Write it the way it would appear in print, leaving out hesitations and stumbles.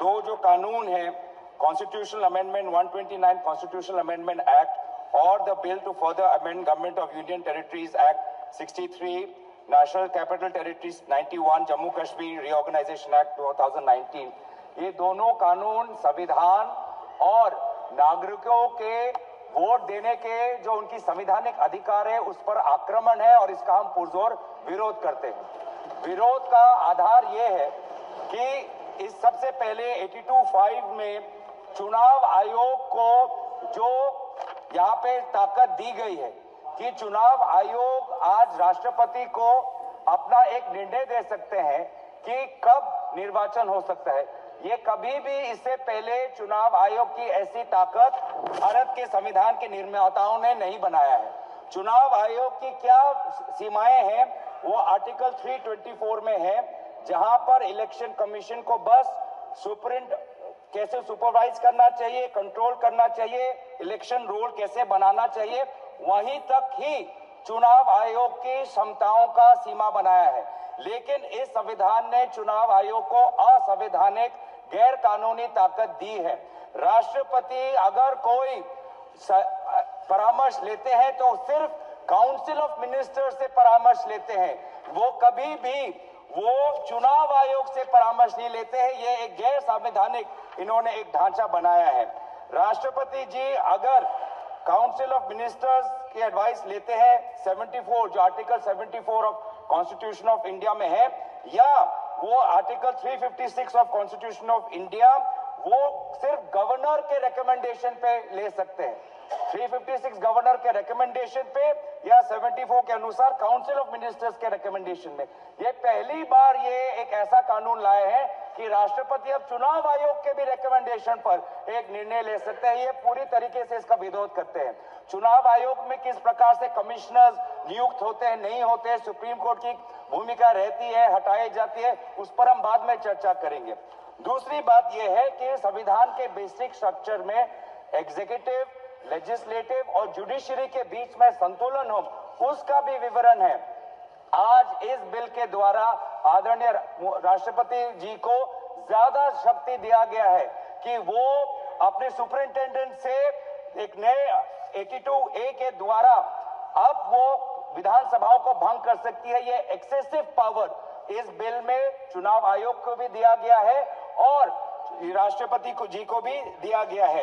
दो जो कानून हैं, constitutional amendment 129 constitutional amendment act और the bill to further amend government of union territories act 63, national capital territories 91, Jammu Kashmir reorganisation act 2019, ये दोनों कानून संविधान और नागरिकों के वोट देने के जो उनकी संवैधानिक अधिकार है उस पर आक्रमण है और इसका हम पुरजोर विरोध करते हैं। विरोध का आधार ये है कि इस सबसे पहले 82(5) में चुनाव आयोग को जो यहाँ पे ताकत दी गई है कि चुनाव आयोग आज राष्ट्रपति को अपना एक निर्णय दे सकते हैं कि कब निर्वाचन हो सकता है। ये कभी भी इससे पहले चुनाव आयोग की ऐसी ताकत भारत के संविधान के निर्माताओं ने नहीं बनाया है। चुनाव आयोग की क्या सीमाएं हैं वो आर्टिकल 324 में है, जहां पर इलेक्शन कमीशन को बस कैसे सुपरवाइज करना चाहिए, कंट्रोल करना चाहिए, इलेक्शन रोल कैसे बनाना चाहिए, वहीं तक ही चुनाव आयोग की क्षमताओं का सीमा बनाया है। लेकिन इस संविधान ने चुनाव आयोग को असंवैधानिक गैर कानूनी ताकत दी है। राष्ट्रपति अगर कोई परामर्श लेते हैं तो सिर्फ काउंसिल ऑफ मिनिस्टर्स से परामर्श लेते हैं, वो कभी भी वो चुनाव आयोग से परामर्श नहीं लेते हैं। ये एक गैर संवैधानिक इन्होंने एक ढांचा बनाया है। राष्ट्रपति जी अगर काउंसिल ऑफ मिनिस्टर्स की एडवाइस लेते हैं 74, जो article 74 of constitution of India में है, या वो article 356 of constitution of India, वो सिर्फ गवर्नर के रिकमेंडेशन पे ले सकते हैं। 356 गवर्नर के रिकमेंडेशन पे या 74 के अनुसार काउंसिल ऑफ मिनिस्टर्स के रिकमेंडेशन में। ये पहली बार ये एक ऐसा कानून लाए हैं कि राष्ट्रपति अब चुनाव आयोग के भी रिकमेंडेशन पर एक निर्णय ले सकते हैं। ये पूरी तरीके से इसका विरोध करते हैं। चुनाव आयोग में किस प्रकार से कमिश्नर्स नियुक्त होते हैं, नहीं होते हैं, सुप्रीम कोर्ट की भूमिका रहती है, हटाई जाती है, उस पर हम बाद में चर्चा करेंगे। दूसरी बात यह है कि संविधान के बेसिक स्ट्रक्चर में एग्जीक्यूटिव, लेजिस्लेटिव और जुडिशरी के बीच में संतुलन हो, उसका भी विवरण है। आज इस बिल के द्वारा आदरणीय राष्ट्रपति जी को ज्यादा शक्ति दिया गया है कि वो अपने सुपरिंटेंडेंट से एक नए 82A के द्वारा अब वो विधानसभाओं को भंग कर सकती है। ये एक्सेसिव पावर इस बिल में चुनाव आयोग को भी दिया गया है और राष्ट्रपति जी को भी दिया गया है।